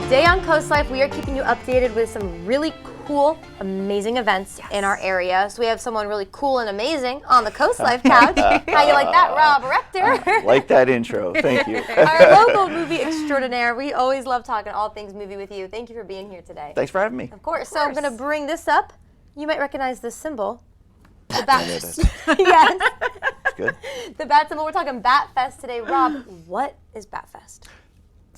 Today on CoastLife, we are keeping you updated with some really cool, amazing events in our area. So we have someone really cool and amazing on the CoastLife couch. How you like that, Rob Rector? Like that intro. Thank you. Our local movie extraordinaire. We always love talking all things movie with you. Thank you for being here today. Thanks for having me. Of course. So I'm going to bring this up. You might recognize this symbol. The bat. Yes. It's good. The bat symbol. We're talking BatFest today. Rob, what is BatFest?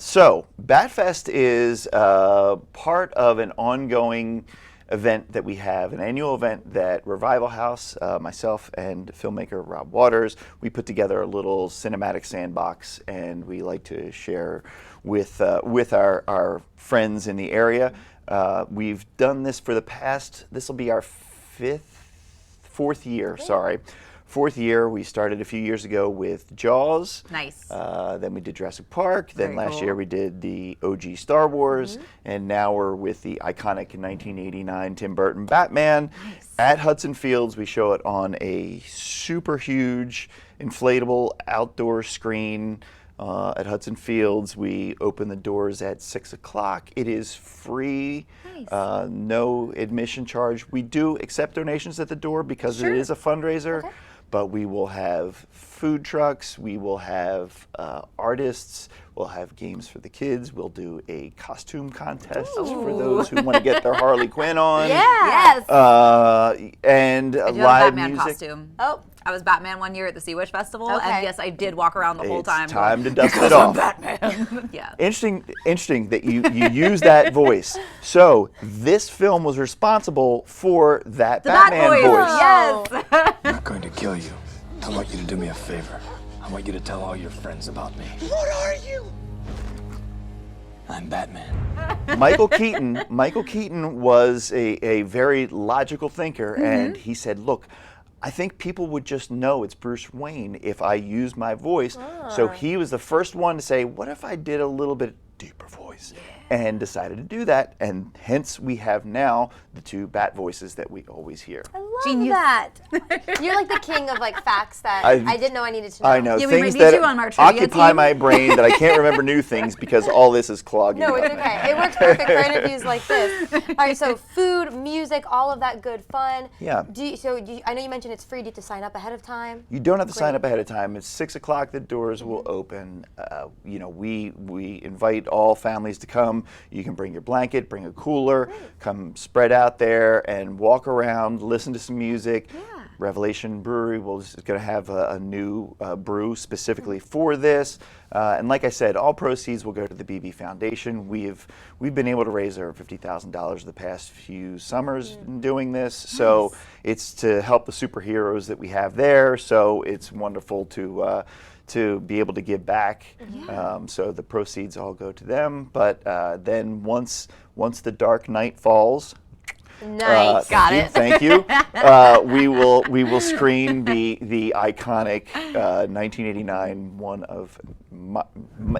So, BatFest is part of an ongoing event that we have, an annual event that Revival House, myself and filmmaker Rob Waters, we put together a little cinematic sandbox, and we like to share with our friends in the area. We've done this for the past, this will be our fourth year, sorry. Fourth year. We started a few years ago with Jaws. Nice. Then we did Jurassic Park. Then Very last cool. year we did the OG Star Wars. And now we're with the iconic 1989 Tim Burton Batman. Nice. At Hudson Fields, we show it on a super huge inflatable outdoor screen. At Hudson Fields, we open the doors at 6 o'clock. It is free, Nice. no admission charge. We do accept donations at the door because it is a fundraiser. Okay. But we will have food trucks, we will have artists, we'll have games for the kids, we'll do a costume contest for those who want to get their Harley Quinn on. Yeah. Yes. And I do have a live Batman music. costume. Oh. I was Batman one year at the Sea Wish Festival, Okay. and yes, I did walk around the whole It's time. time to going, dust it "Because I'm off." Batman. Yeah. Interesting that you use that voice. So this film was responsible for that The Bat Batman voice. voice. Yes. I'm not going to kill you. I want you to do me a favor. I want you to tell all your friends about me. What are you? I'm Batman. Michael Keaton was a very logical thinker, and he said, look, I think people would just know it's Bruce Wayne if I use my voice. So he was the first one to say, what if I did a little bit deeper voice? And decided to do that, and hence we have now the two Bat voices that we always hear. I love Genius. that. You're like the king of like facts that I didn't know I needed to know. I know, Yeah, we might things need that you on our trivia occupy team. my brain that I can't remember new things because all this is clogging No, up. it's okay. It works perfect for interviews like this. All right, so food, music, all of that good fun. Yeah. I know you mentioned it's free. Do you have to sign up ahead of time? You don't have to sign Great. up ahead of time. It's 6 o'clock. The doors will open. We invite all families to come. You can bring your blanket, bring a cooler, come spread out there and walk around, listen to some music. Yeah. Revelation Brewery is going to have a new brew specifically for this. And like I said, all proceeds will go to the BB Foundation. We've been able to raise over $50,000 the past few summers in doing this. So it's to help the superheroes that we have there. So it's wonderful to be able to give back. So the proceeds all go to them. But then once the dark night falls, Nice. Thank you. We will screen the iconic 1989 one of,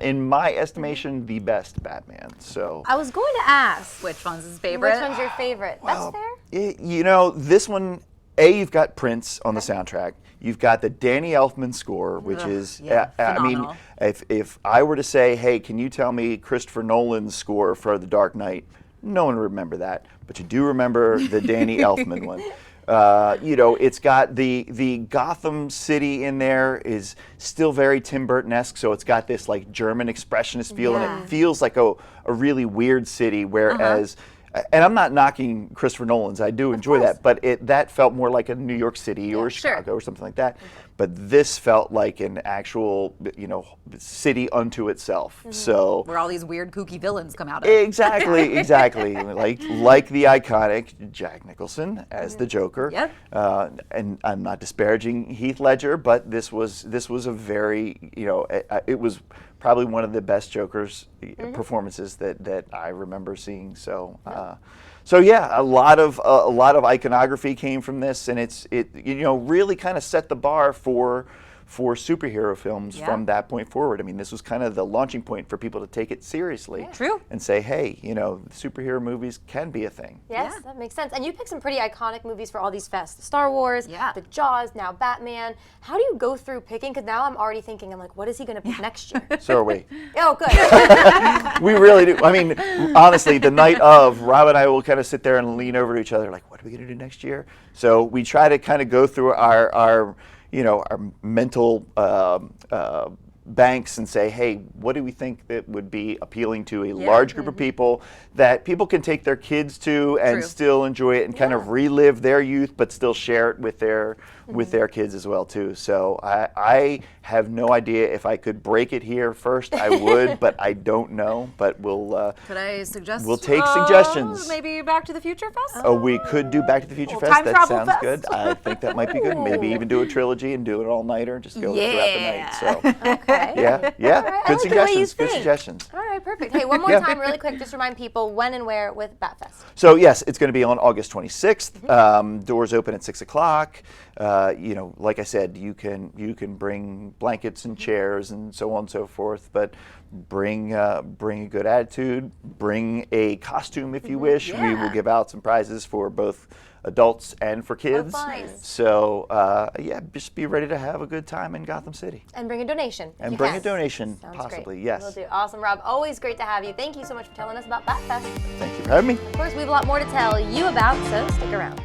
in my estimation, the best Batman. So I was going to ask. Which one's his favorite? Which one's your favorite? That's fair. this one, you've got Prince on the soundtrack. You've got the Danny Elfman score, which is, yeah, I mean, phenomenal. if I were to say, hey, can you tell me Christopher Nolan's score for The Dark Knight? No one would remember that, but you do remember the Danny Elfman one. It's got the Gotham City in there is still very Tim Burton-esque, so it's got this like German expressionist feel, and it feels like a really weird city, whereas, and I'm not knocking Christopher Nolan's, I do enjoy that, but that felt more like a New York City or Chicago or something like that. But this felt like an actual, city unto itself. So Where all these weird, kooky villains come out of. exactly, like the iconic Jack Nicholson as the Joker. Yep. And I'm not disparaging Heath Ledger, but this was a very, it was probably one of the best Joker's performances that I remember seeing. So. So yeah, a lot of iconography came from this, and it really kind of set the bar for for superhero films Yeah. from that point forward. I mean, this was kind of the launching point for people to take it seriously. True. And say, hey, you know, superhero movies can be a thing. Yes, Yeah. that makes sense. And you picked some pretty iconic movies for all these fests. The Star Wars, Yeah. the Jaws, now Batman. How do you go through picking? Because now I'm already thinking, I'm like, what is he going to pick next year? So are we. Oh, good. We really do. I mean, honestly, the night of, Rob and I will kind of sit there and lean over to each other like, what are we going to do next year? So we try to kind of go through our you know, our mental banks and say, hey, what do we think that would be appealing to a large group of people that people can take their kids to and True. still enjoy it and kind of relive their youth, but still share it with their kids as well too. So I have no idea if I could break it here first. I would, but I don't know. But Could I suggest? we'll take suggestions. Maybe Back to the Future Fest. Oh, we could do Back to the Future Little Fest. time That travel sounds fest. good. I think that might be good. Maybe even do a trilogy and do it all nighter. Just go throughout the night. So Okay. yeah. All right, I Good like the way you suggestions. Good think. suggestions. All right, perfect. Hey, one more Yeah. time, really quick, just remind people when and where with BatFest. So yes, it's going to be on August 26th. Doors open at 6 o'clock. You know, like I said, you can bring blankets and chairs and so on and so forth. But bring a good attitude. Bring a costume if you wish. We will give out some prizes for both adults and for kids. fun. So yeah, just be ready to have a good time in Gotham City. And bring a donation. if And you bring can. a donation, Sounds possibly, great. yes. Will do. Awesome, Rob. Always great to have you. Thank you so much for telling us about BatFest. Thank you for having me. Of course, we have a lot more to tell you about, so stick around.